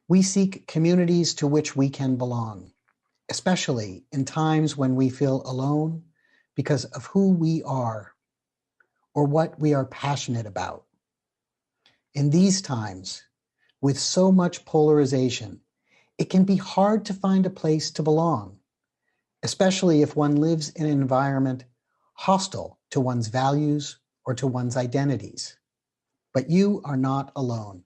We seek communities to which we can belong, especially in times when we feel alone because of who we are or what we are passionate about. In these times, with so much polarization, it can be hard to find a place to belong, especially if one lives in an environment hostile to one's values or to one's identities. But you are not alone.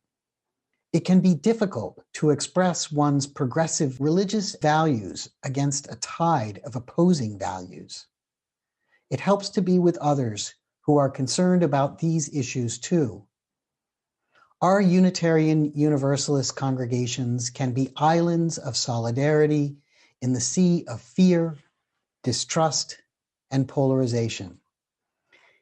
It can be difficult to express one's progressive religious values against a tide of opposing values. It helps to be with others who are concerned about these issues too. Our Unitarian Universalist congregations can be islands of solidarity in the sea of fear, distrust, and polarization.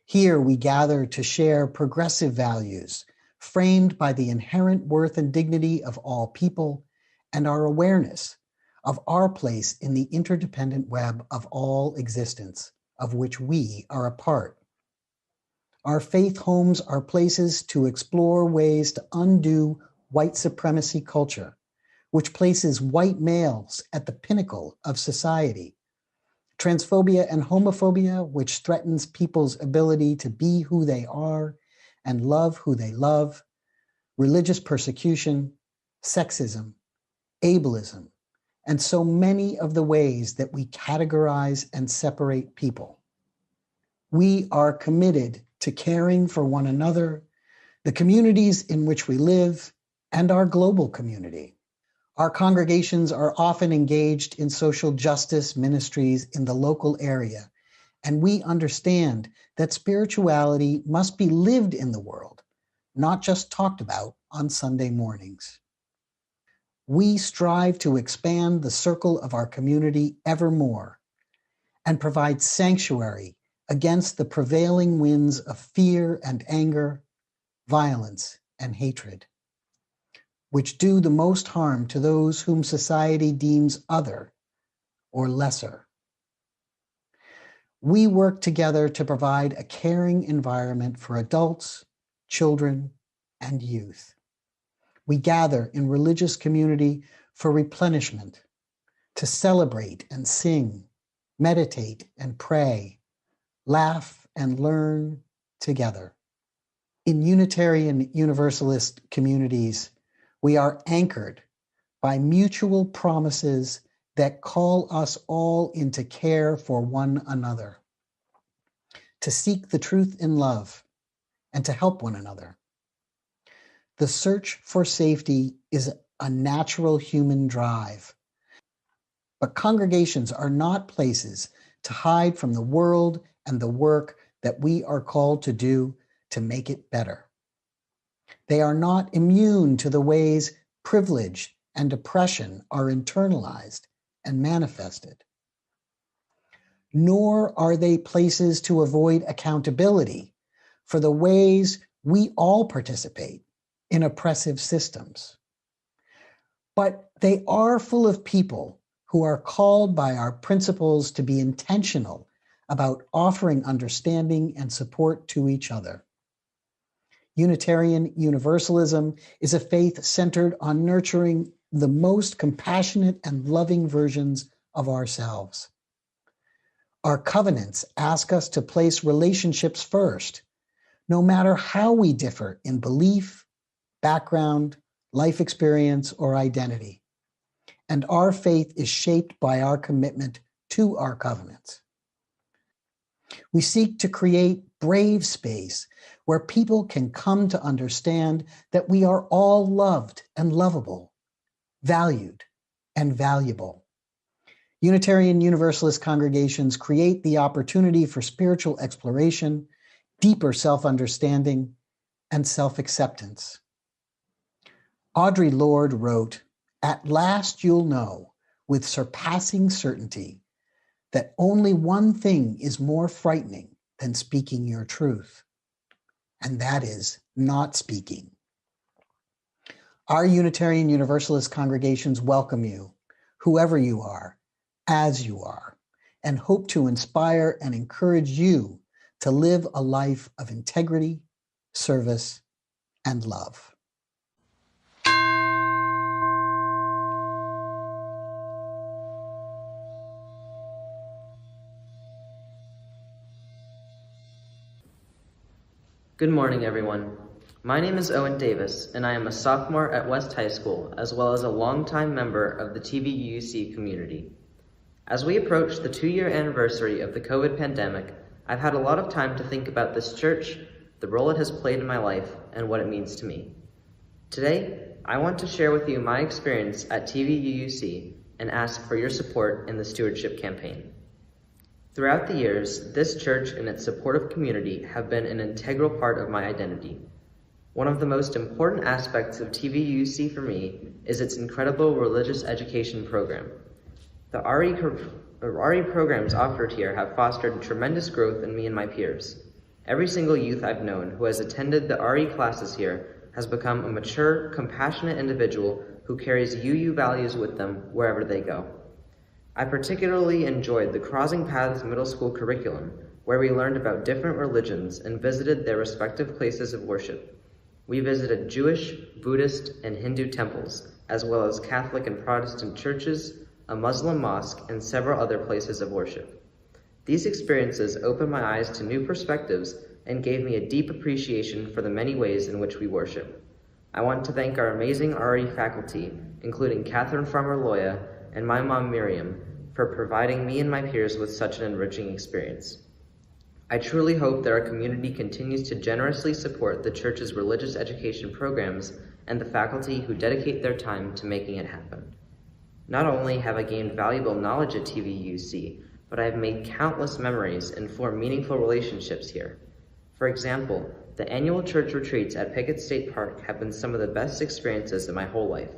Here we gather to share progressive values framed by the inherent worth and dignity of all people and our awareness of our place in the interdependent web of all existence, of which we are a part. Our faith homes are places to explore ways to undo white supremacy culture, which places white males at the pinnacle of society, transphobia and homophobia, which threatens people's ability to be who they are and love who they love, religious persecution, sexism, ableism, and so many of the ways that we categorize and separate people. We are committed to caring for one another, the communities in which we live, and our global community. Our congregations are often engaged in social justice ministries in the local area, and we understand that spirituality must be lived in the world, not just talked about on Sunday mornings. We strive to expand the circle of our community ever more and provide sanctuary against the prevailing winds of fear and anger, violence and hatred, which do the most harm to those whom society deems other or lesser. We work together to provide a caring environment for adults, children, and youth. We gather in religious community for replenishment, to celebrate and sing, meditate and pray, laugh and learn together. In Unitarian Universalist communities, we are anchored by mutual promises that call us all into care for one another, to seek the truth in love, and to help one another. The search for safety is a natural human drive, but congregations are not places to hide from the world and the work that we are called to do to make it better. They are not immune to the ways privilege and oppression are internalized and manifested. Nor are they places to avoid accountability for the ways we all participate in oppressive systems. But they are full of people who are called by our principles to be intentional about offering understanding and support to each other. Unitarian Universalism is a faith centered on nurturing the most compassionate and loving versions of ourselves. Our covenants ask us to place relationships first, no matter how we differ in belief, background, life experience, or identity. And our faith is shaped by our commitment to our covenants. We seek to create brave space where people can come to understand that we are all loved and lovable, valued and valuable. Unitarian Universalist congregations create the opportunity for spiritual exploration, deeper self-understanding, and self-acceptance. Audre Lorde wrote, "At last you'll know with surpassing certainty that only one thing is more frightening than speaking your truth, and that is not speaking." Our Unitarian Universalist congregations welcome you, whoever you are, as you are, and hope to inspire and encourage you to live a life of integrity, service, and love. Good morning, everyone. My name is Owen Davis, and I am a sophomore at West High School, as well as a longtime member of the TVUC community. As we approach the 2-year anniversary of the COVID pandemic, I've had a lot of time to think about this church, the role it has played in my life, and what it means to me. Today, I want to share with you my experience at TVUC and ask for your support in the stewardship campaign. Throughout the years, this church and its supportive community have been an integral part of my identity. One of the most important aspects of TVUC for me is its incredible religious education program. The RE programs offered here have fostered tremendous growth in me and my peers. Every single youth I've known who has attended the RE classes here has become a mature, compassionate individual who carries UU values with them wherever they go. I particularly enjoyed the Crossing Paths Middle School curriculum, where we learned about different religions and visited their respective places of worship. We visited Jewish, Buddhist, and Hindu temples, as well as Catholic and Protestant churches, a Muslim mosque, and several other places of worship. These experiences opened my eyes to new perspectives and gave me a deep appreciation for the many ways in which we worship. I want to thank our amazing RE faculty, including Catherine Farmer Loya and my mom Miriam, for providing me and my peers with such an enriching experience. I truly hope that our community continues to generously support the church's religious education programs and the faculty who dedicate their time to making it happen. Not only have I gained valuable knowledge at TVUC, but I have made countless memories and formed meaningful relationships here. For example, the annual church retreats at Pickett State Park have been some of the best experiences in my whole life.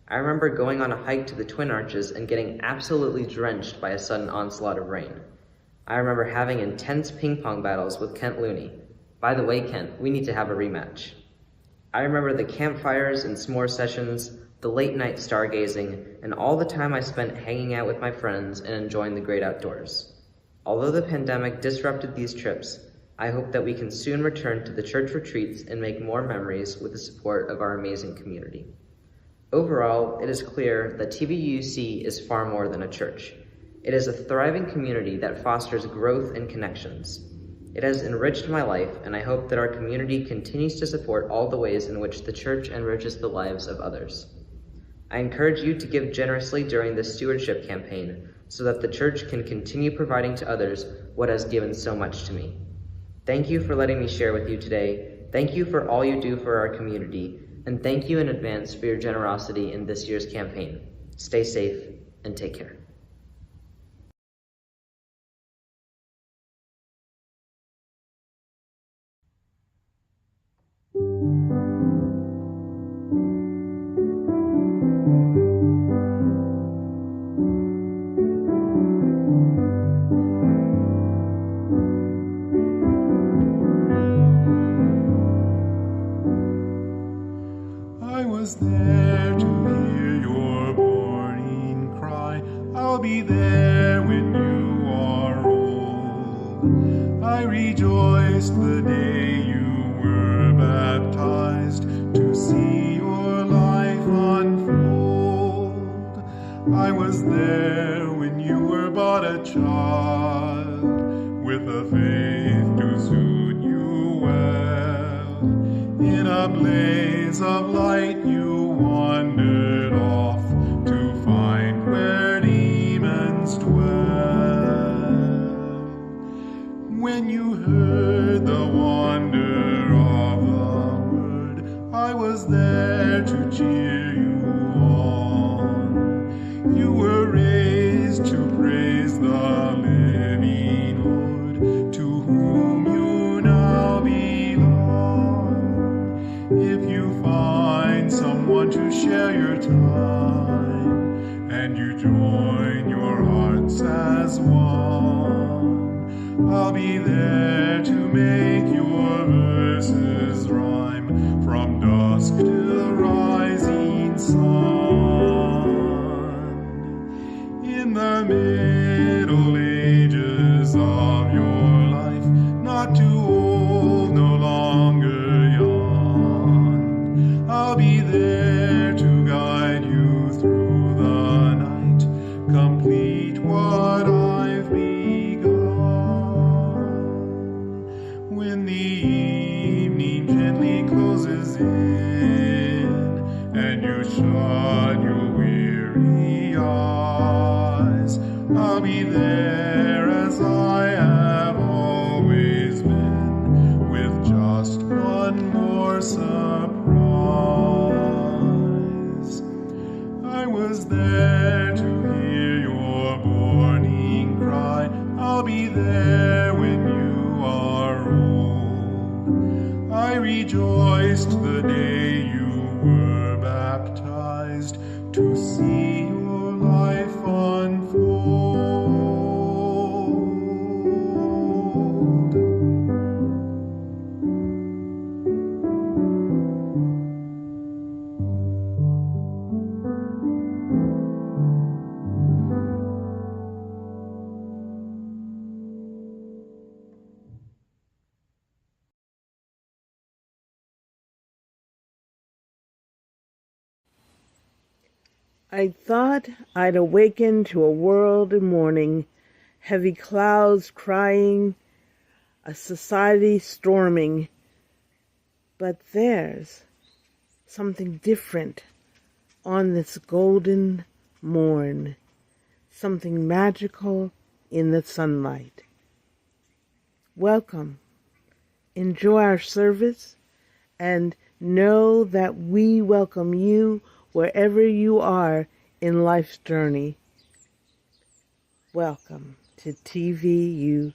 I remember going on a hike to the Twin Arches and getting absolutely drenched by a sudden onslaught of rain. I remember having intense ping pong battles with Kent Looney. By the way, Kent, we need to have a rematch. I remember the campfires and s'more sessions, the late night stargazing, and all the time I spent hanging out with my friends and enjoying the great outdoors. Although the pandemic disrupted these trips, I hope that we can soon return to the church retreats and make more memories with the support of our amazing community. Overall, it is clear that TVUC is far more than a church. It is a thriving community that fosters growth and connections. It has enriched my life, and I hope that our community continues to support all the ways in which the church enriches the lives of others. I encourage you to give generously during this stewardship campaign so that the church can continue providing to others what has given so much to me. Thank you for letting me share with you today. Thank you for all you do for our community, and thank you in advance for your generosity in this year's campaign. Stay safe and take care. I was there to hear your mourning cry. I'll be there when you are old. I rejoiced the day you were baptized to see your life unfold. I was there when you were but a child, with a faith to suit you well. In a blaze of light you wandered off to find where demons dwell. When you heard the wonder of the word, I was there to cheer you on. You were raised to praise the living Lord, to whom you now belong. If you find someone to share your time, and you join your hearts as one, I'll be there to make your verses rhyme from dusk till rising sun. In the Middle Ages of your life, not too old, no longer young, I'll be there to guide you through the night, complete what I've begun. When the you shut your weary eyes, I'll be there as I have always been, with just one more surprise. I was there to hear your morning cry, I'll be there when you are old. I rejoiced the day you were baptized, to see your life unfold. I thought I'd awaken to a world in mourning, heavy clouds crying, a society storming. But there's something different on this golden morn, something magical in the sunlight. Welcome. Enjoy our service and know that we welcome you wherever you are in life's journey. Welcome to TVUUC.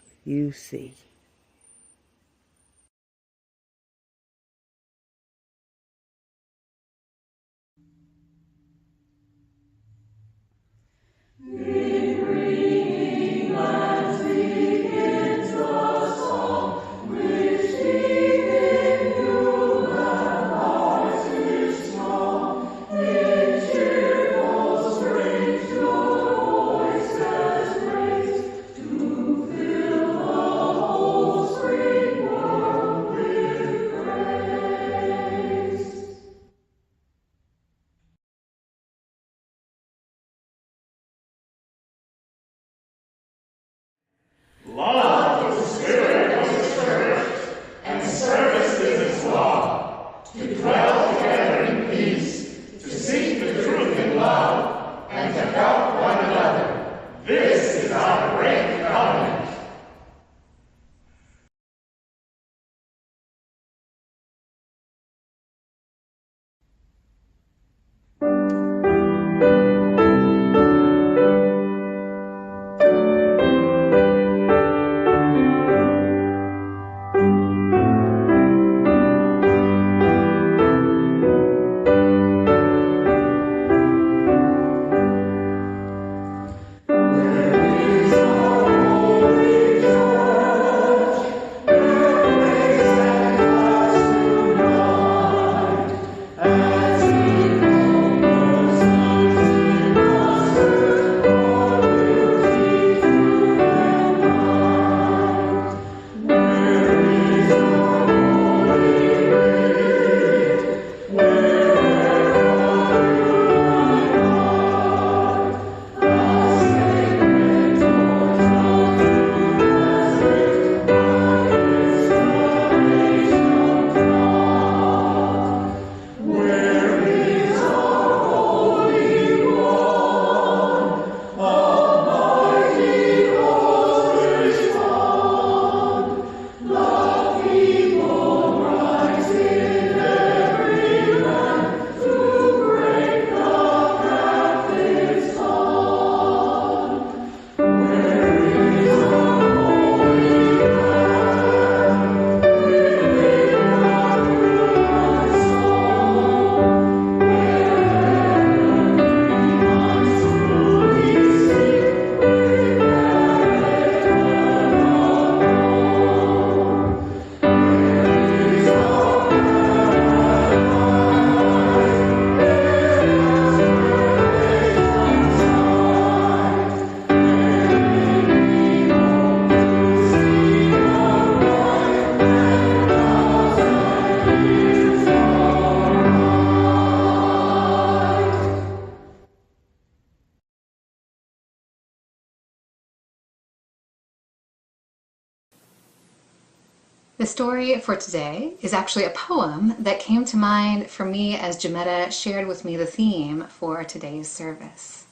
The story for today is actually a poem that came to mind for me as Jametta shared with me the theme for today's service.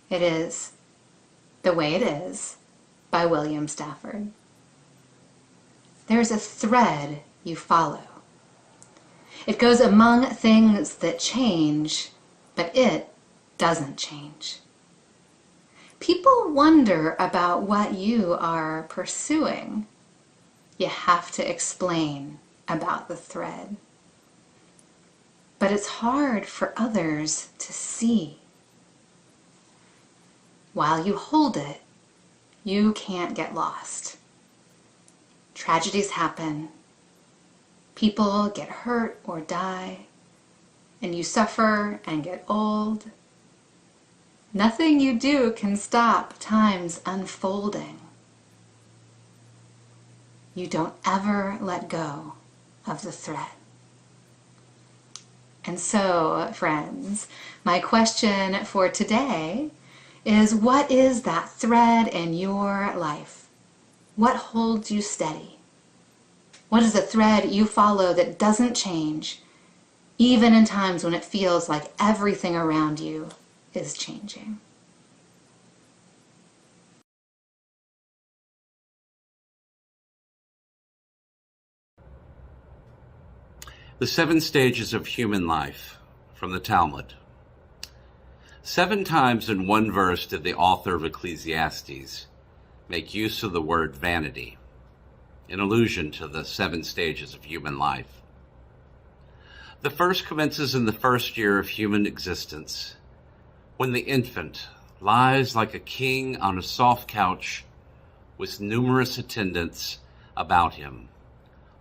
It is The Way It Is by William Stafford. There's a thread you follow. It goes among things that change, but it doesn't change. People wonder about what you are pursuing. You have to explain about the thread. But it's hard for others to see. While you hold it, you can't get lost. Tragedies happen. People get hurt or die, and you suffer and get old. Nothing you do can stop time's unfolding. You don't ever let go of the thread. And so, friends, my question for today is, what is that thread in your life? What holds you steady? What is the thread you follow that doesn't change, even in times when it feels like everything around you is changing? The 7 stages of human life, from the Talmud. 7 times in one verse did the author of Ecclesiastes make use of the word vanity, in allusion to the 7 stages of human life. The first commences in the first year of human existence, when the infant lies like a king on a soft couch with numerous attendants about him,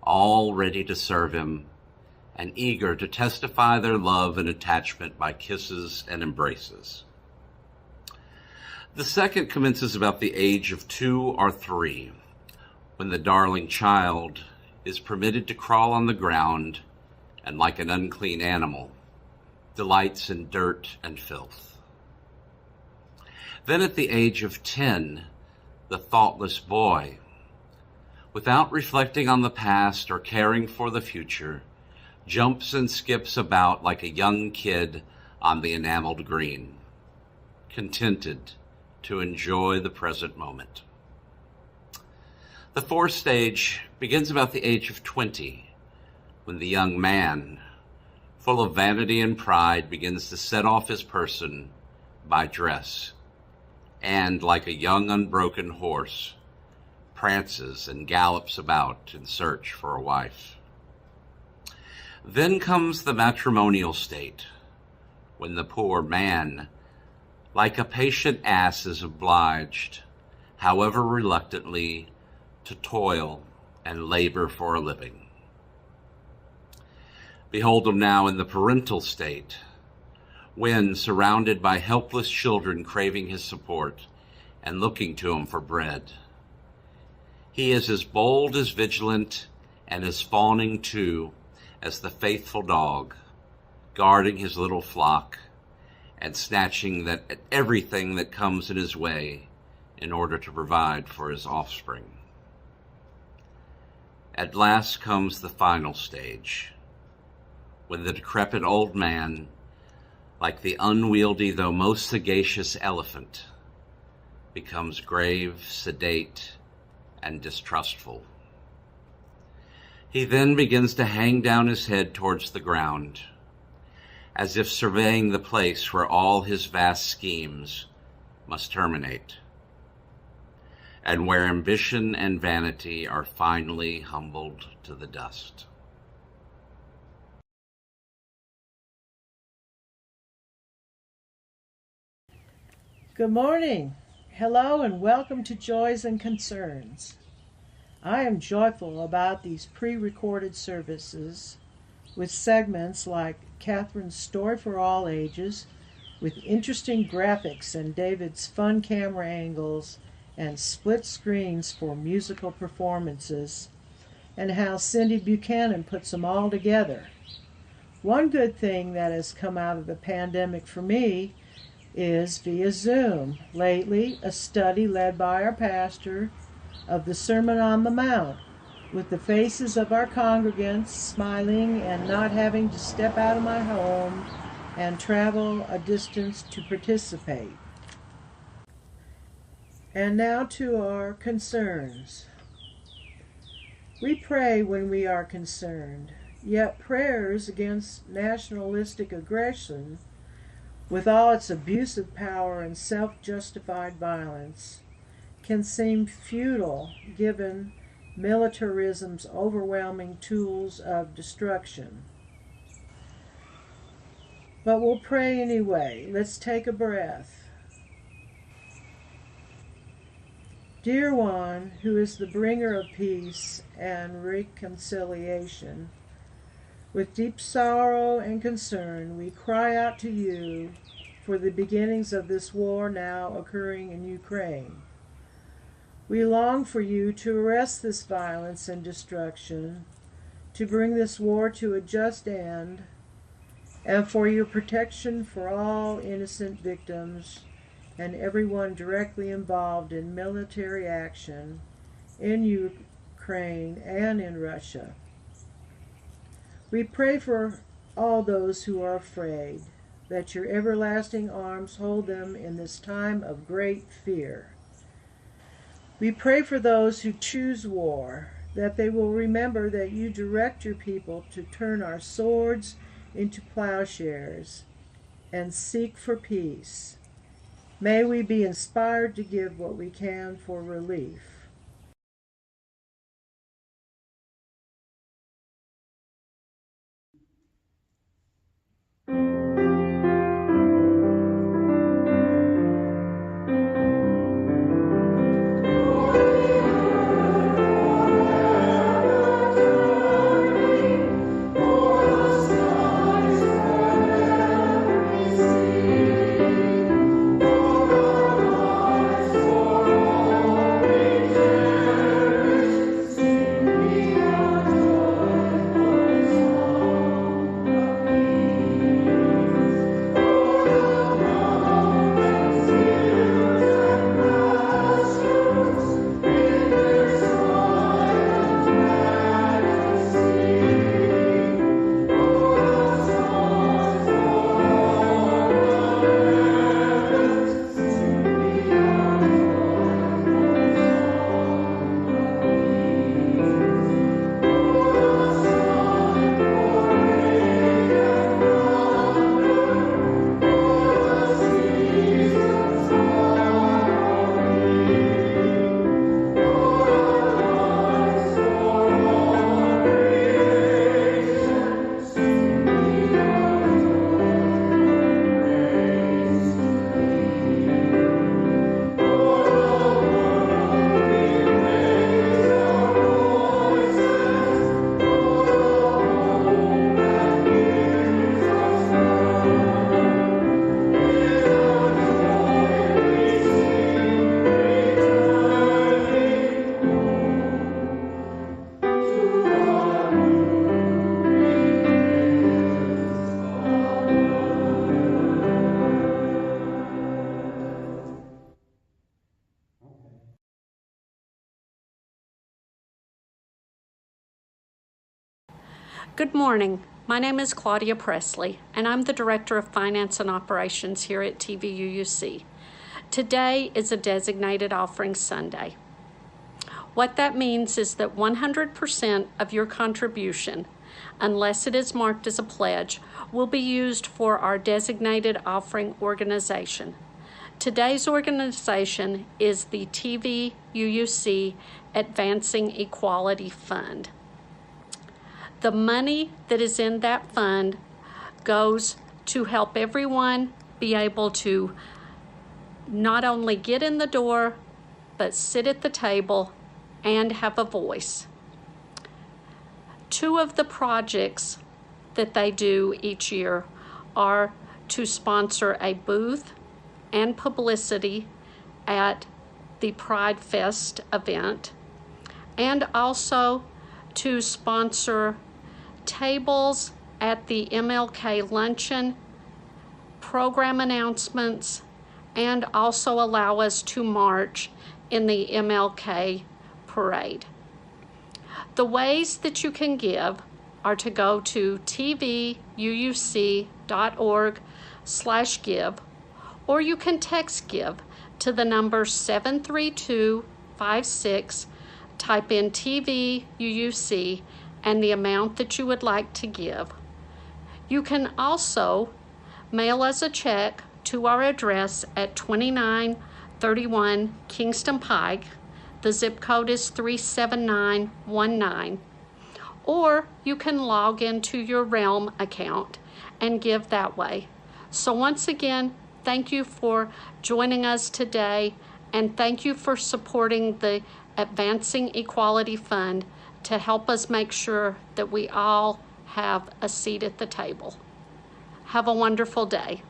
all ready to serve him, and eager to testify their love and attachment by kisses and embraces. The second commences about the age of 2 or 3, when the darling child is permitted to crawl on the ground and, like an unclean animal, delights in dirt and filth. Then at the age of 10, the thoughtless boy, without reflecting on the past or caring for the future, jumps and skips about like a young kid on the enameled green, contented to enjoy the present moment. The 4th stage begins about the age of 20, when the young man, full of vanity and pride, begins to set off his person by dress, and like a young unbroken horse, prances and gallops about in search for a wife. Then comes the matrimonial state, when the poor man, like a patient ass, is obliged, however reluctantly, to toil and labor for a living. Behold him now in the parental state, when, surrounded by helpless children craving his support and looking to him for bread, he is as bold, as vigilant, and as fawning too, as the faithful dog, guarding his little flock and snatching at everything that comes in his way in order to provide for his offspring. At last comes the final stage, when the decrepit old man, like the unwieldy though most sagacious elephant, becomes grave, sedate, and distrustful. He then begins to hang down his head towards the ground, as if surveying the place where all his vast schemes must terminate, and where ambition and vanity are finally humbled to the dust. Good morning. Hello and welcome to Joys and Concerns. I am joyful about these pre-recorded services with segments like Catherine's Story for All Ages, with interesting graphics and David's fun camera angles and split screens for musical performances, and how Cindy Buchanan puts them all together. One good thing that has come out of the pandemic for me is via Zoom. Lately, a study led by our pastor of the Sermon on the Mount with the faces of our congregants smiling and not having to step out of my home and travel a distance to participate. And now to our concerns. We pray when we are concerned, yet prayers against nationalistic aggression, with all its abusive power and self-justified violence, can seem futile given militarism's overwhelming tools of destruction. But we'll pray anyway. Let's take a breath. Dear One, who is the bringer of peace and reconciliation, with deep sorrow and concern, we cry out to you for the beginnings of this war now occurring in Ukraine. We long for you to arrest this violence and destruction, to bring this war to a just end, and for your protection for all innocent victims and everyone directly involved in military action in Ukraine and in Russia. We pray for all those who are afraid, that your everlasting arms hold them in this time of great fear. We pray for those who choose war, that they will remember that you direct your people to turn our swords into plowshares and seek for peace. May we be inspired to give what we can for relief. Good morning. My name is Claudia Pressley, and I'm the Director of Finance and Operations here at TVUUC. Today is a designated offering Sunday. What that means is that 100% of your contribution, unless it is marked as a pledge, will be used for our designated offering organization. Today's organization is the TVUUC Advancing Equality Fund. The money that is in that fund goes to help everyone be able to not only get in the door, but sit at the table and have a voice. Two of the projects that they do each year are to sponsor a booth and publicity at the Pride Fest event, and also to sponsor tables at the MLK luncheon, program announcements, and also allow us to march in the MLK parade. The ways that you can give are to go to tvuuc.org/give, or you can text give to the number 73256, type in TVUUC and the amount that you would like to give. You can also mail us a check to our address at 2931 Kingston Pike. The zip code is 37919. Or you can log into your Realm account and give that way. So once again, thank you for joining us today, and thank you for supporting the Advancing Equality Fund to help us make sure that we all have a seat at the table. Have a wonderful day.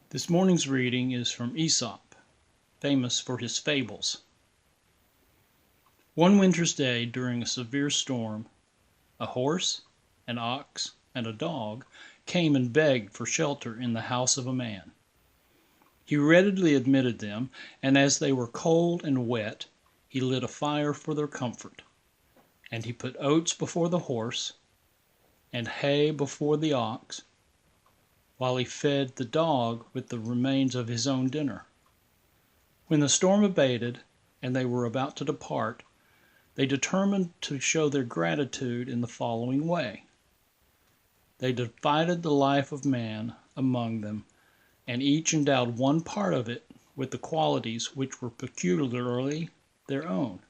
This morning's reading is from Aesop, famous for his fables. One winter's day during a severe storm, a horse, an ox, and a dog came and begged for shelter in the house of a man. He readily admitted them, and as they were cold and wet, he lit a fire for their comfort. And he put oats before the horse, and hay before the ox, while he fed the dog with the remains of his own dinner. When the storm abated, and they were about to depart, they determined to show their gratitude in the following way. They divided the life of man among them, and each endowed one part of it with the qualities which were peculiarly their own.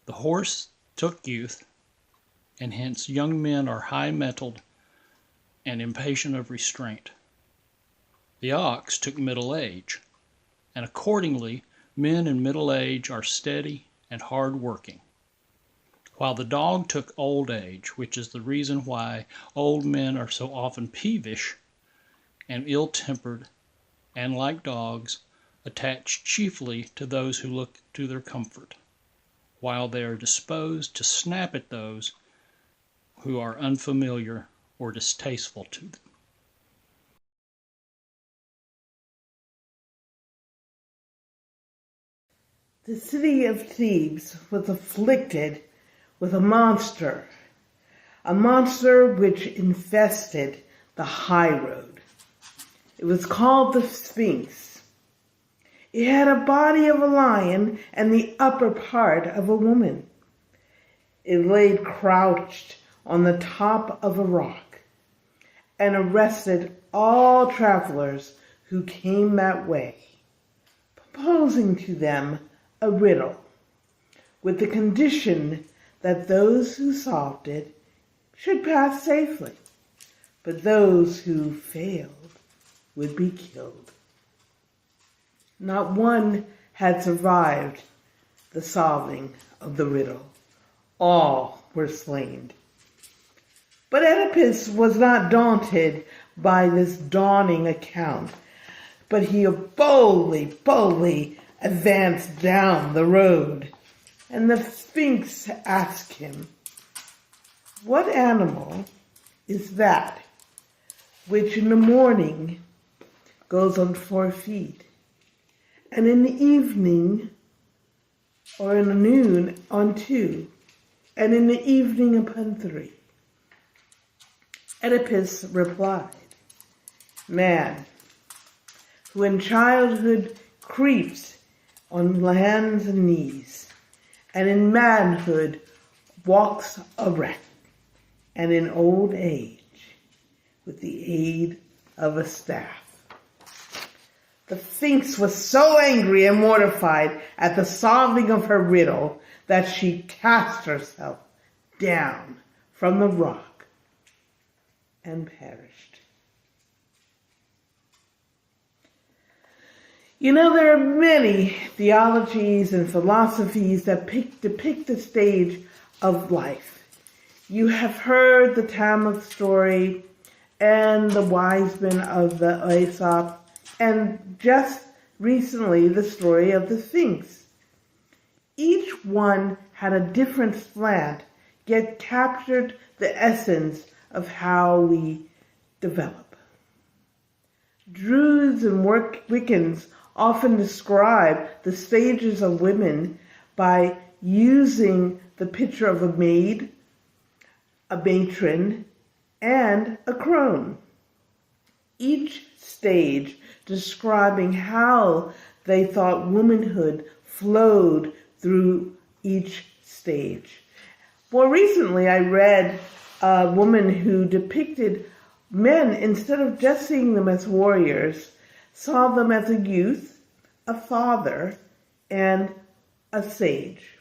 The horse took youth, and hence young men are high-mettled and impatient of restraint. The ox took middle age, and accordingly men in middle age are steady and hard-working, while the dog took old age, which is the reason why old men are so often peevish and ill-tempered, and like dogs, attached chiefly to those who look to their comfort, while they are disposed to snap at those who are unfamiliar or distasteful to them. The city of Thebes was afflicted with a monster which infested the high road. It was called the Sphinx. It had a body of a lion and the upper part of a woman. It lay crouched on the top of a rock and arrested all travelers who came that way, proposing to them a riddle, with the condition that those who solved it should pass safely, but those who failed would be killed. Not one had survived the solving of the riddle. All were slain. But Oedipus was not daunted by this dawning account, but he boldly advanced down the road, and the Sphinx asked him, "What animal is that which in the morning goes on 4 feet, and in the evening or in the noon on 2, and in the evening upon 3? Oedipus replied, "Man, who in childhood creeps on hands and knees, and in manhood walks erect, and in old age with the aid of a staff." The Sphinx was so angry and mortified at the solving of her riddle that she cast herself down from the rock and perished. You know, there are many theologies and philosophies that depict the stage of life. You have heard the Talmud story and the wise men of the Aesop, and just recently the story of the Sphinx. Each one had a different slant, yet captured the essence of how we develop. Druids and Wiccans often describe the stages of women by using the picture of a maid, a matron, and a crone. Each stage describing how they thought womanhood flowed through each stage. More recently, I read a woman who depicted men, instead of just seeing them as warriors, saw them as a youth, a father, and a sage.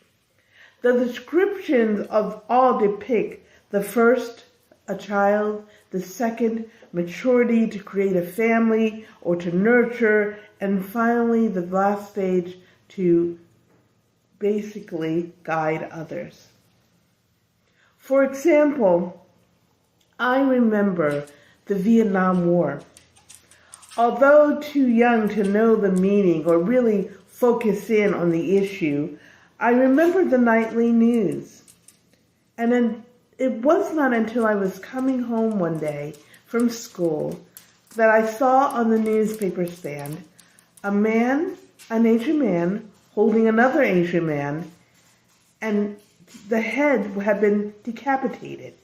The descriptions of all depict the first, a child, the second, maturity to create a family or to nurture, and finally the last stage to basically guide others. For example, I remember the Vietnam War. Although too young to know the meaning or really focus in on the issue, I remember the nightly news. And then it was not until I was coming home one day from school that I saw on the newspaper stand an Asian man, holding another Asian man, and the head had been decapitated.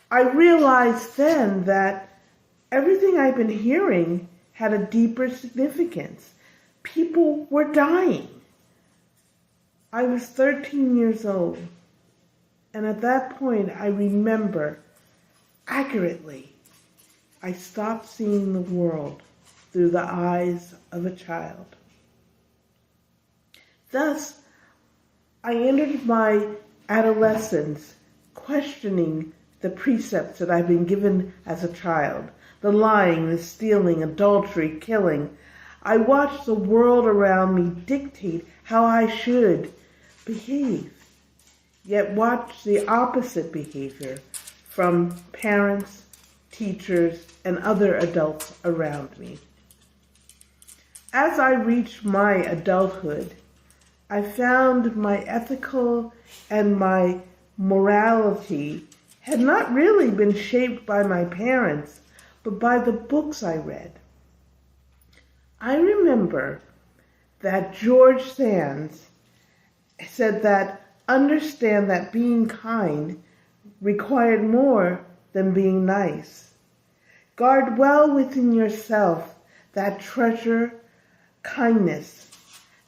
I realized then that everything I'd been hearing had a deeper significance. People were dying. I was 13 years old, and at that point I remember accurately I stopped seeing the world through the eyes of a child. Thus, I entered my adolescence questioning the precepts that I've been given as a child. The lying, the stealing, adultery, killing. I watched the world around me dictate how I should behave, yet watched the opposite behavior from parents, teachers, and other adults around me. As I reached my adulthood, I found my ethical and my morality had not really been shaped by my parents, but by the books I read. I remember that George Sand's said that understand that being kind required more than being nice. Guard well within yourself that treasure kindness.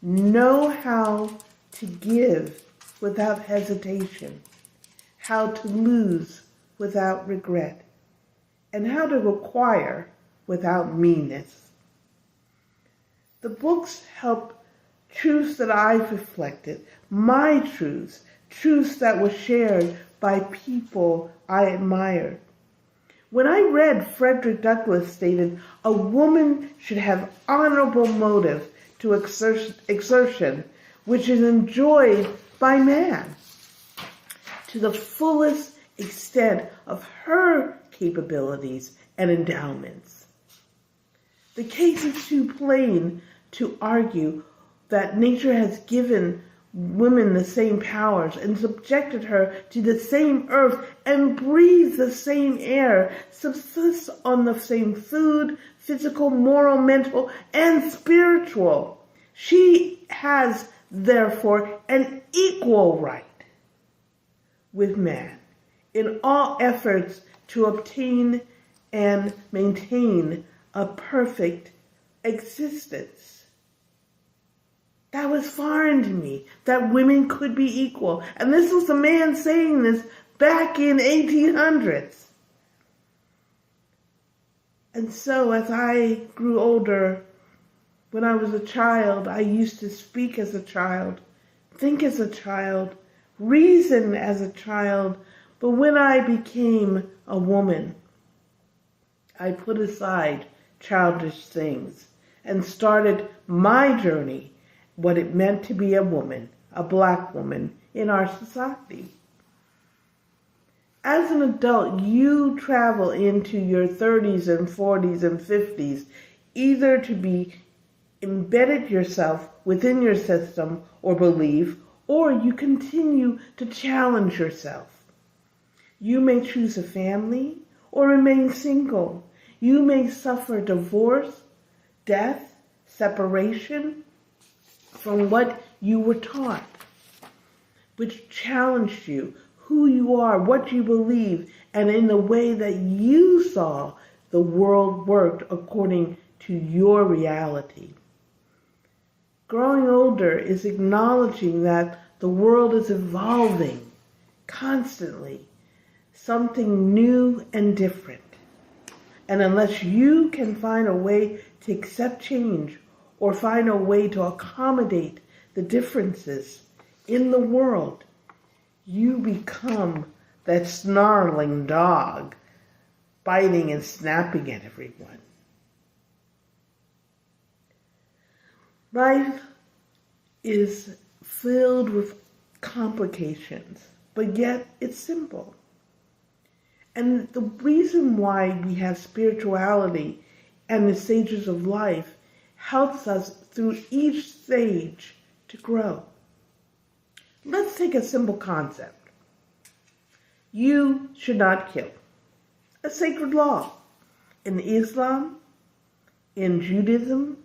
Know how to give without hesitation, how to lose without regret, and how to acquire without meanness. The books help truths that I've reflected, my truths that were shared by people I admired. When I read Frederick Douglass stated, a woman should have honorable motive to exertion, which is enjoyed by man to the fullest extent of her capabilities and endowments. The case is too plain to argue that nature has given women the same powers and subjected her to the same earth and breathes the same air, subsists on the same food, physical, moral, mental, and spiritual. She has, therefore, an equal right with man in all efforts to obtain and maintain a perfect existence. That was foreign to me, that women could be equal. And this was a man saying this back in 1800s. And so as I grew older, when I was a child, I used to speak as a child, think as a child, reason as a child. But when I became a woman, I put aside childish things and started my journey, what it meant to be a woman, a black woman in our society. As an adult, you travel into your 30s and 40s and 50s, either to be embedded yourself within your system or belief, or you continue to challenge yourself. You may choose a family or remain single. You may suffer divorce, death, separation from what you were taught, which challenged you, who you are, what you believe, and in the way that you saw the world worked according to your reality. Growing older is acknowledging that the world is evolving constantly, something new and different. And unless you can find a way to accept change or find a way to accommodate the differences in the world, you become that snarling dog, biting and snapping at everyone. Life is filled with complications, but yet it's simple. And the reason why we have spirituality and the stages of life helps us through each stage to grow. Let's take a simple concept. You should not kill. A sacred law in Islam, in Judaism,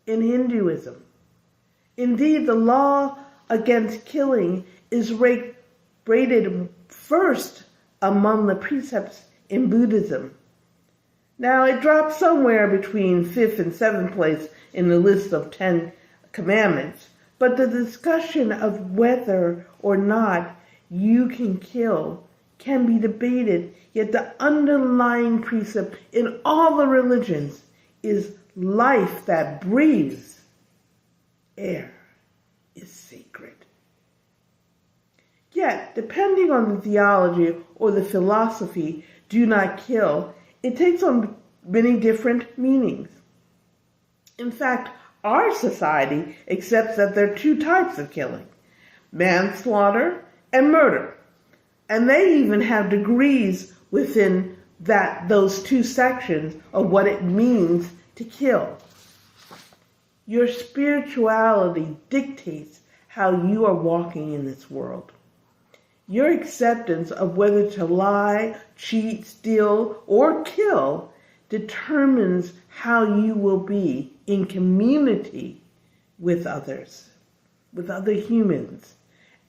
in Hinduism. Indeed, the law against killing is rated first among the precepts in Buddhism. Now, it drops somewhere between 5th and 7th place in the list of 10 commandments, but the discussion of whether or not you can kill can be debated, yet the underlying precept in all the religions is life that breathes air is sacred. Yet, depending on the theology or the philosophy, do not kill, it takes on many different meanings. In fact, our society accepts that there are two types of killing, manslaughter and murder. And they even have degrees within those two sections of what it means to kill. Your spirituality dictates how you are walking in this world. Your acceptance of whether to lie, cheat, steal, or kill determines how you will be in community with others, with other humans,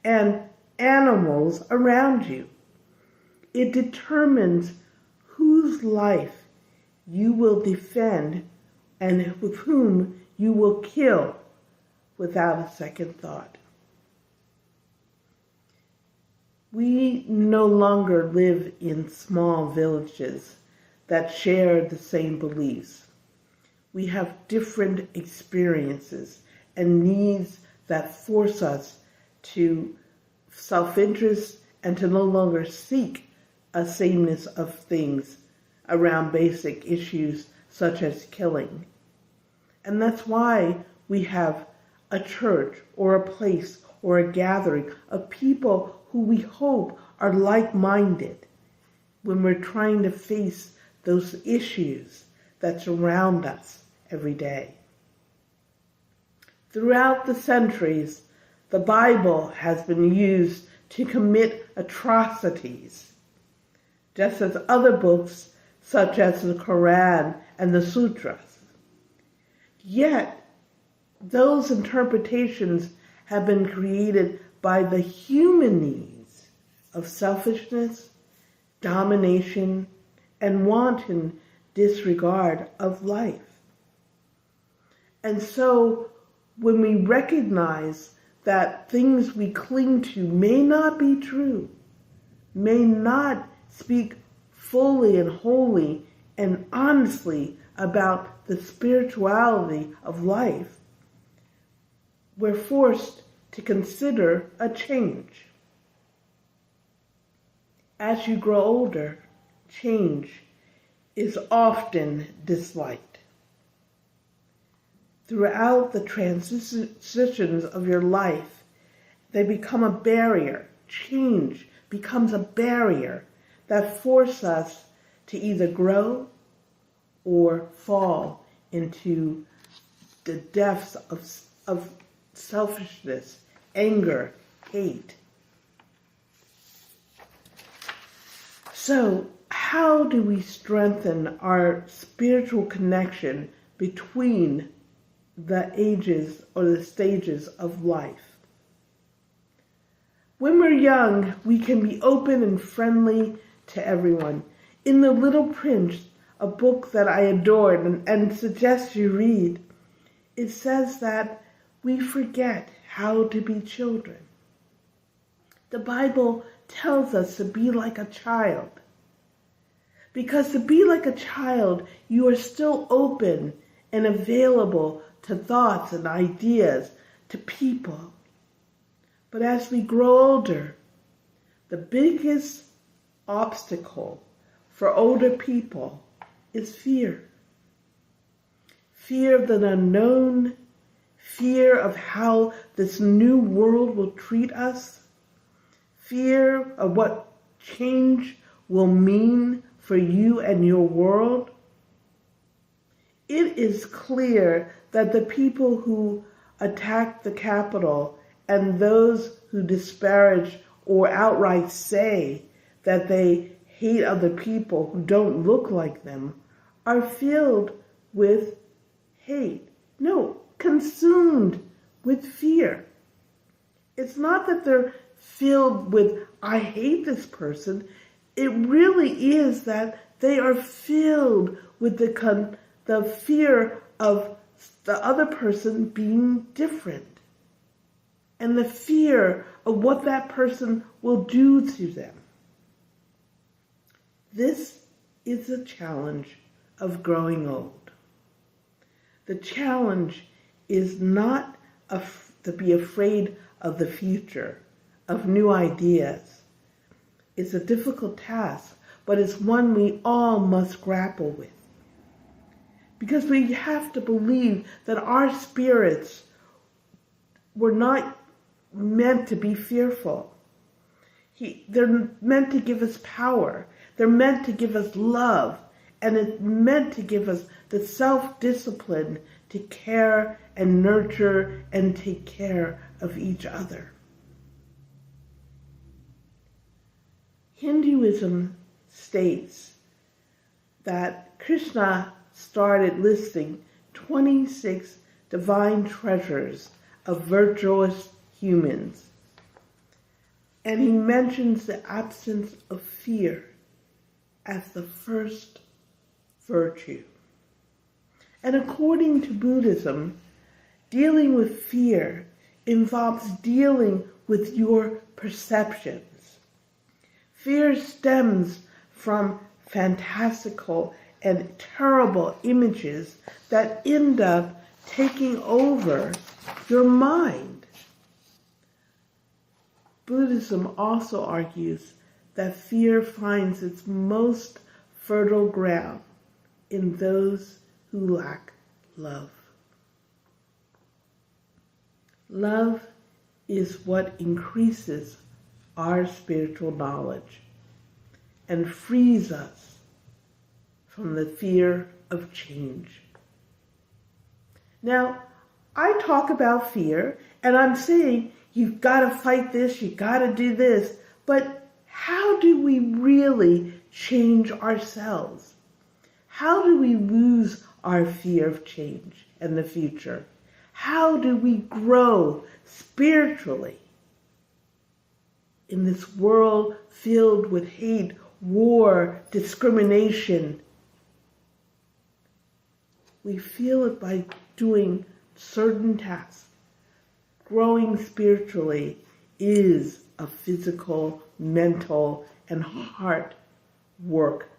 and animals around you. It determines whose life you will defend and with whom you will kill without a second thought. We no longer live in small villages that share the same beliefs. We have different experiences and needs that force us to self-interest and to no longer seek a sameness of things around basic issues such as killing. And that's why we have a church or a place or a gathering of people who we hope are like-minded when we're trying to face those issues that surround us every day. Throughout the centuries, the Bible has been used to commit atrocities, just as other books such as the Quran and the Sutras. Yet, those interpretations have been created by the human needs of selfishness, domination, and wanton disregard of life. And so, when we recognize that things we cling to may not be true, may not speak fully and wholly and honestly about the spirituality of life, we're forced to consider a change. As you grow older, change is often disliked. Throughout the transitions of your life, they become a barrier. Change becomes a barrier that forces us to either grow or fall into the depths of selfishness, anger, hate. So, how do we strengthen our spiritual connection between the ages or the stages of life? When we're young, we can be open and friendly to everyone. In The Little Prince, a book that I adored and suggest you read, it says that we forget how to be children. The Bible tells us to be like a child. Because to be like a child, you are still open and available to thoughts and ideas, to people. But as we grow older, the biggest obstacle for older people is fear. Fear of the unknown, fear of how this new world will treat us, fear of what change will mean for you and your world. It is clear that the people who attack the Capitol and those who disparage or outright say that they hate other people who don't look like them are filled with hate. No, consumed with fear. It's not that they're filled with, I hate this person. It really is that they are filled with the fear of the other person being different and the fear of what that person will do to them. This is the challenge of growing old. The challenge is not to be afraid of the future, of new ideas. It's a difficult task, but it's one we all must grapple with. Because we have to believe that our spirits were not meant to be fearful. They're meant to give us power. They're meant to give us love. And it's meant to give us the self-discipline to care and nurture and take care of each other. Hinduism states that Krishna started listing 26 divine treasures of virtuous humans. And he mentions the absence of fear as the first virtue. And according to Buddhism, Dealing with fear involves dealing with your perceptions. Fear stems from fantastical and terrible images that end up taking over your mind. Buddhism also argues that fear finds its most fertile ground in those who lack love. Love is what increases our spiritual knowledge and frees us from the fear of change. Now, I talk about fear, and I'm saying you've got to fight this, you've got to do this, but how do we really change ourselves? How do we lose our fear of change and the future? How do we grow spiritually in this world filled with hate, war, discrimination? We feel it by doing certain tasks. Growing spiritually is a physical, mental, and heart work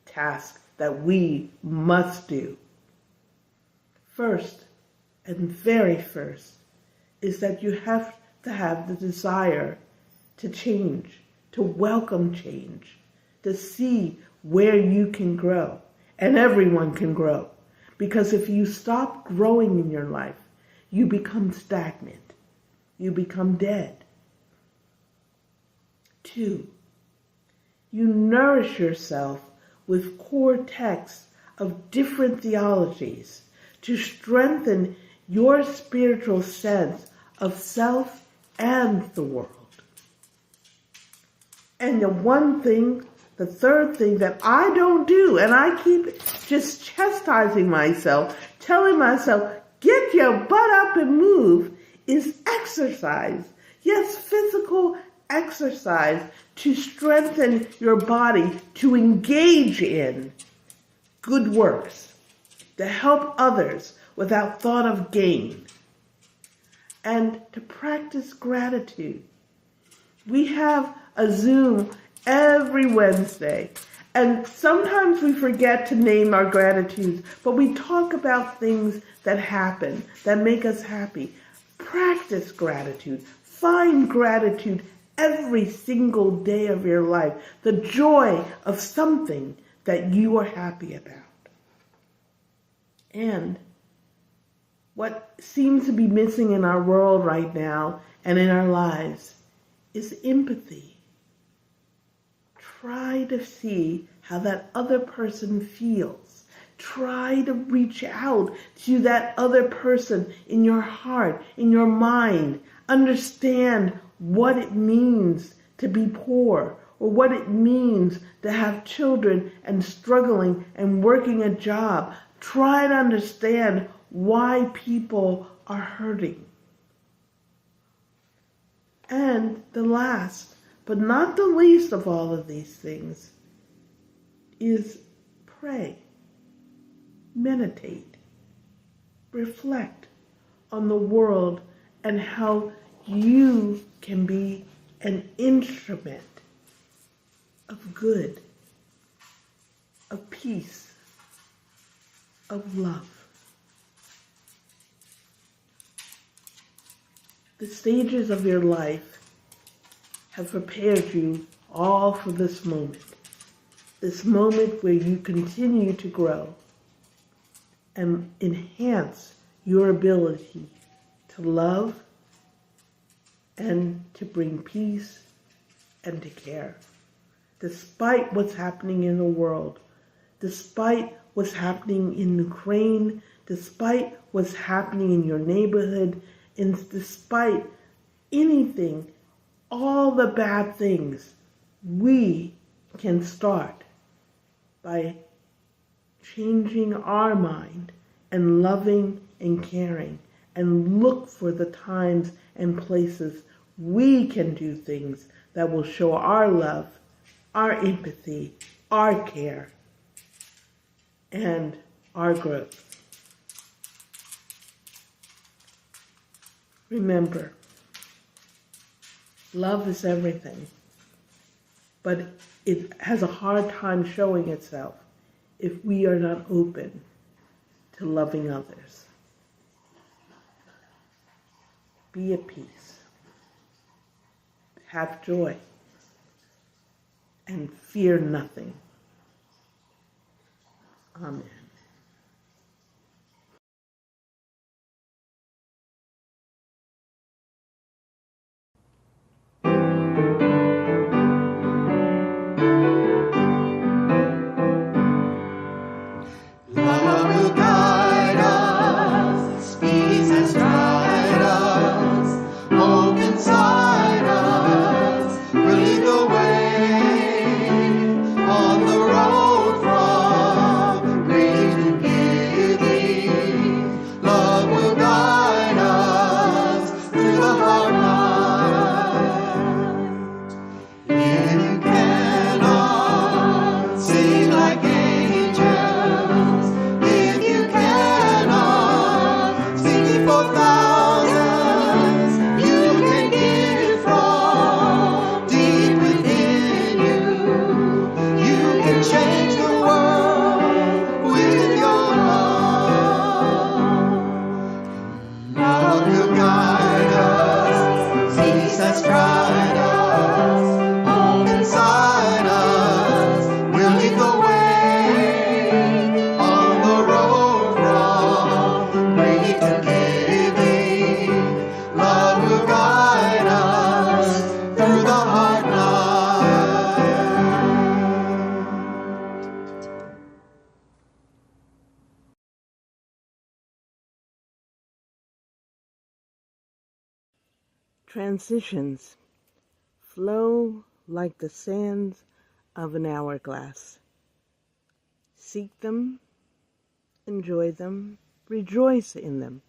task that we must do. First, and very first, is that you have to have the desire to change, to welcome change, to see where you can grow. And everyone can grow. Because if you stop growing in your life, you become stagnant. You become dead. 2, you nourish yourself with core texts of different theologies to strengthen your spiritual sense of self and the world. And the third thing that I don't do, and I keep just chastising myself, telling myself, get your butt up and move, is exercise. Yes, physical exercise to strengthen your body, to engage in good works, to help others without thought of gain, and to practice gratitude. We have a Zoom every Wednesday, and sometimes we forget to name our gratitudes, but we talk about things that happen, that make us happy. Practice gratitude. Find gratitude every single day of your life. The joy of something that you are happy about. And what seems to be missing in our world right now and in our lives is empathy. Try to see how that other person feels. Try to reach out to that other person in your heart, in your mind. Understand what it means to be poor, or what it means to have children and struggling and working a job. Try to understand why people are hurting. And the last, but not the least of all of these things, is pray, meditate, reflect on the world and how you can be an instrument of good, of peace, of love. The stages of your life have prepared you all for this moment where you continue to grow and enhance your ability to love and to bring peace and to care. Despite what's happening in the world, despite what's happening in Ukraine, despite what's happening in your neighborhood, and despite anything, all the bad things, we can start by changing our mind and loving and caring, and look for the times and places we can do things that will show our love, our empathy, our care, and our growth. Remember, love is everything, but it has a hard time showing itself if we are not open to loving others. Be at peace. Have joy. And fear nothing. Amen. Love will guide us, peace has tried us, hope inside us, will lead the way on the road from grief to giving. Love will guide us through the hard night. If you cannot sing like angels, if you cannot speak for thousands, you can give from deep within you. You can change the world with your love. Love will guide us, peace has tried us, hope inside us, will lead the way on the road from grief to giving. Love will guide us through the hard night. Transitions flow like the sands of an hourglass. Seek them, enjoy them, rejoice in them,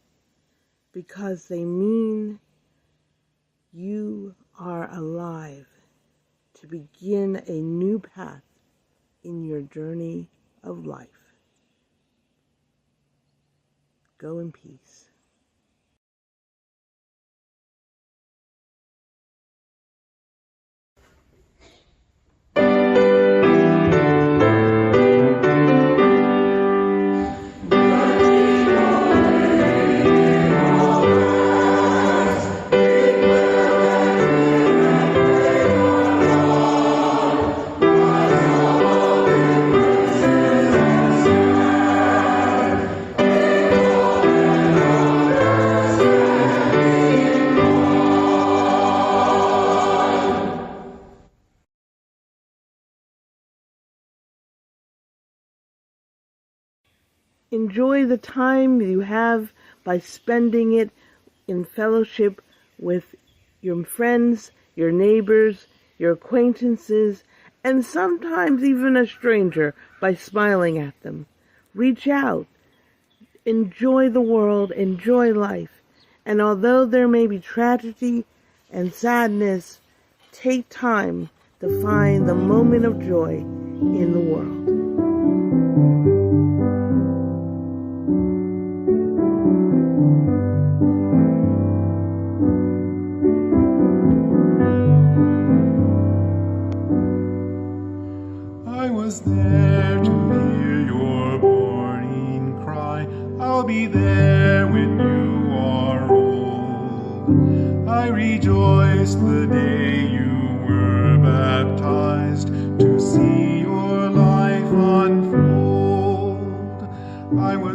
because they mean you are alive to begin a new path in your journey of life. Go in peace. Enjoy the time you have by spending it in fellowship with your friends, your neighbors, your acquaintances, and sometimes even a stranger by smiling at them. Reach out. Enjoy the world. Enjoy life. And although there may be tragedy and sadness, take time to find the moment of joy in the world. I was there to hear your mourning cry. I'll be there when you are old. I rejoiced the day you were baptized.